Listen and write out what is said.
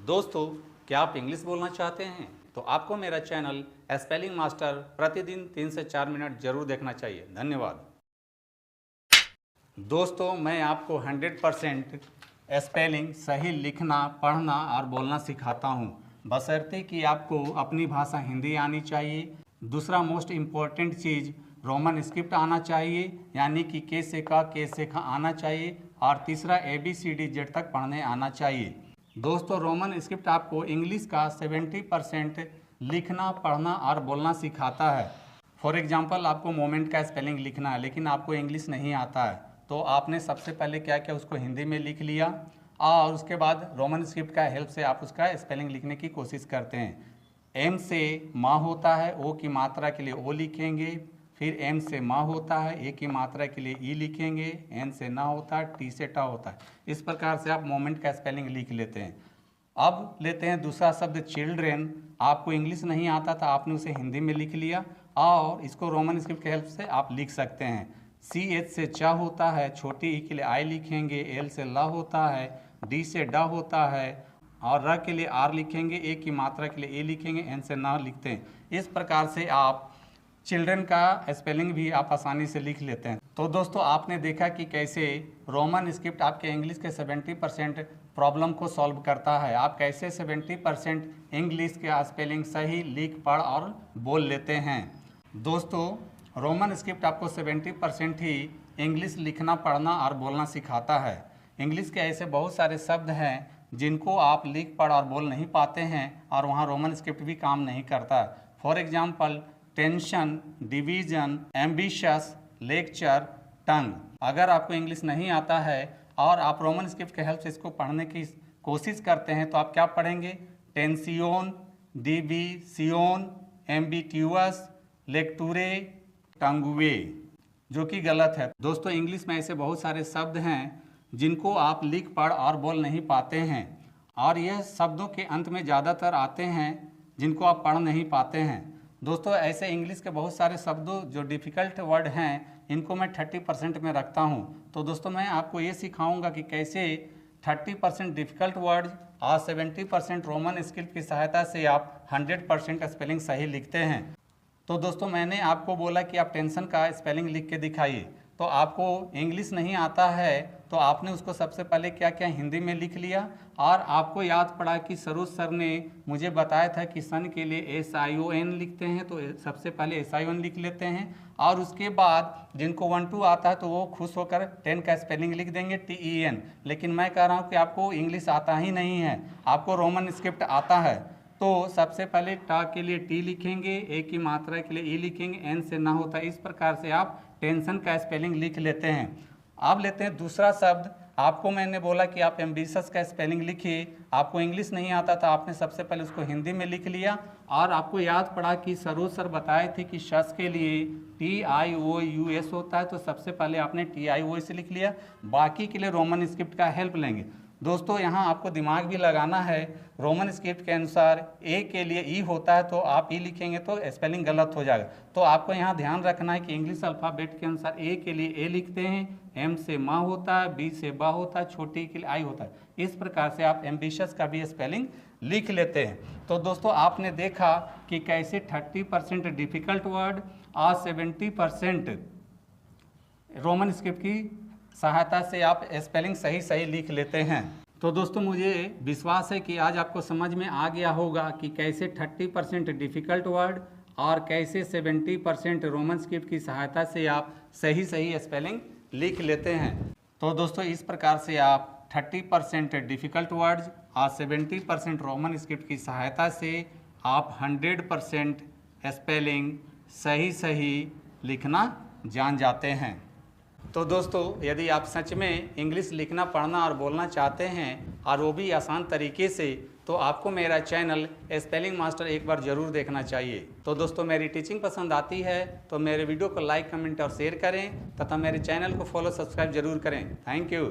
दोस्तों, क्या आप इंग्लिश बोलना चाहते हैं तो आपको मेरा चैनल स्पेलिंग मास्टर प्रतिदिन 3 से 4 मिनट जरूर देखना चाहिए। धन्यवाद। दोस्तों, मैं आपको 100% स्पेलिंग सही लिखना, पढ़ना और बोलना सिखाता हूँ, बशर्ते कि आपको अपनी भाषा हिंदी आनी चाहिए। दूसरा मोस्ट इम्पॉर्टेंट चीज़, रोमन स्क्रिप्ट आना चाहिए, यानी कि के से का आना चाहिए। और तीसरा ABCD Z तक पढ़ने आना चाहिए। दोस्तों, रोमन स्क्रिप्ट आपको इंग्लिश का 70% लिखना, पढ़ना और बोलना सिखाता है। फॉर एग्जांपल, आपको मोमेंट का स्पेलिंग लिखना है लेकिन आपको इंग्लिश नहीं आता है, तो आपने सबसे पहले क्या किया, उसको हिंदी में लिख लिया और उसके बाद रोमन स्क्रिप्ट का हेल्प से आप उसका स्पेलिंग लिखने की कोशिश करते हैं। एम से माँ होता है, ओ की मात्रा के लिए ओ लिखेंगे। फिर एम से माँ होता है, ए की मात्रा के लिए ई लिखेंगे। एन से ना होता है, टी से टा होता है। इस प्रकार से आप मोमेंट का स्पेलिंग लिख लेते हैं। अब लेते हैं दूसरा शब्द चिल्ड्रेन। आपको इंग्लिश नहीं आता था, आपने उसे हिंदी में लिख लिया और इसको रोमन स्क्रिप्ट के हेल्प से आप लिख सकते हैं। CH से चा होता है, छोटी ई के लिए आई लिखेंगे। L से ला होता है, D से डा होता है और र के लिए आर लिखेंगे। ए की मात्रा के लिए ए लिखेंगे। एन से ना लिखते हैं। इस प्रकार से आप चिल्ड्रन का स्पेलिंग भी आप आसानी से लिख लेते हैं। तो दोस्तों, आपने देखा कि कैसे रोमन स्क्रिप्ट आपके इंग्लिश के 70% प्रॉब्लम को सॉल्व करता है। आप कैसे 70% इंग्लिश का स्पेलिंग सही लिख, पढ़ और बोल लेते हैं। दोस्तों, रोमन स्क्रिप्ट आपको 70% ही इंग्लिश लिखना, पढ़ना और बोलना सिखाता है। इंग्लिश के ऐसे बहुत सारे शब्द हैं जिनको आप लिख, पढ़ और बोल नहीं पाते हैं और वहाँ रोमन स्क्रिप्ट भी काम नहीं करता। For example, tension, division, ambitious, lecture, tongue. अगर आपको इंग्लिश नहीं आता है और आप रोमन स्क्रिप्ट के हेल्प से इसको पढ़ने की कोशिश करते हैं तो आप क्या पढ़ेंगे? टेंसियोन, डिविसियोन, एम्बिट्यूअस, लेक्टूरे, टंगुए, जो कि गलत है। दोस्तों, इंग्लिश में ऐसे बहुत सारे शब्द हैं जिनको आप लिख, पढ़ और बोल नहीं पाते हैं और यह शब्दों के अंत में ज़्यादातर आते हैं जिनको आप पढ़ नहीं पाते हैं। दोस्तों, ऐसे इंग्लिश के बहुत सारे शब्दों जो डिफ़िकल्ट वर्ड हैं, इनको मैं 30% में रखता हूं। तो दोस्तों, मैं आपको ये सिखाऊंगा कि कैसे 30% डिफ़िकल्ट वर्ड और 70% रोमन स्क्रिप्ट की सहायता से आप 100% स्पेलिंग सही लिखते हैं। तो दोस्तों, मैंने आपको बोला कि आप टेंशन का स्पेलिंग लिख के दिखाइए। तो आपको इंग्लिश नहीं आता है तो आपने उसको सबसे पहले क्या किया, हिंदी में लिख लिया और आपको याद पड़ा कि सरोज सर ने मुझे बताया था कि सन के लिए SION लिखते हैं, तो सबसे पहले SION लिख लेते हैं और उसके बाद जिनको 1 2 आता है तो वो खुश होकर 10 का स्पेलिंग लिख देंगे TEN। लेकिन मैं कह रहा हूँ कि आपको इंग्लिश आता ही नहीं है, आपको रोमन स्क्रिप्ट आता है। तो सबसे पहले टा के लिए टी लिखेंगे, ए की मात्रा के लिए ई लिखेंगे, एन से ना होता है। इस प्रकार से आप टेंशन का स्पेलिंग लिख लेते हैं। अब लेते हैं दूसरा शब्द। आपको मैंने बोला कि आप एम्बिशस का स्पेलिंग लिखिए। आपको इंग्लिश नहीं आता था, आपने सबसे पहले उसको हिंदी में लिख लिया और आपको याद पड़ा कि सरोज सर बताए थे कि शस के लिए TIOUS होता है, तो सबसे पहले आपने TIOS लिख लिया। बाकी के लिए रोमन स्क्रिप्ट का हेल्प लेंगे। दोस्तों, यहाँ आपको दिमाग भी लगाना है। रोमन स्क्रिप्ट के अनुसार ए के लिए ई होता है, तो आप ई लिखेंगे तो स्पेलिंग गलत हो जाएगा। तो आपको यहाँ ध्यान रखना है कि इंग्लिश अल्फ़ाबेट के अनुसार ए के लिए ए लिखते हैं, एम से माँ होता है, बी से बा होता है, छोटी के लिए आई होता है। इस प्रकार से आप एम्बिशस का भी स्पेलिंग लिख लेते हैं। तो दोस्तों, आपने देखा कि कैसे 30% डिफ़िकल्ट वर्ड और 70% रोमन स्क्रिप्ट की सहायता से आप स्पेलिंग सही लिख लेते हैं। तो दोस्तों, मुझे विश्वास है कि आज आपको समझ में आ गया होगा कि कैसे 30% डिफ़िकल्ट वर्ड और कैसे 70% रोमन स्क्रिप्ट की सहायता से आप सही स्पेलिंग लिख लेते हैं। तो दोस्तों, इस प्रकार से आप 30% डिफ़िकल्ट वर्ड्स और 70% रोमन स्क्रिप्ट की सहायता से आप 100% स्पेलिंग सही लिखना जान जाते हैं। तो दोस्तों, यदि आप सच में इंग्लिश लिखना, पढ़ना और बोलना चाहते हैं और वो भी आसान तरीके से, तो आपको मेरा चैनल स्पेलिंग मास्टर एक बार ज़रूर देखना चाहिए। तो दोस्तों, मेरी टीचिंग पसंद आती है तो मेरे वीडियो को लाइक, कमेंट और शेयर करें तथा मेरे चैनल को फॉलो, सब्सक्राइब जरूर करें। Thank you.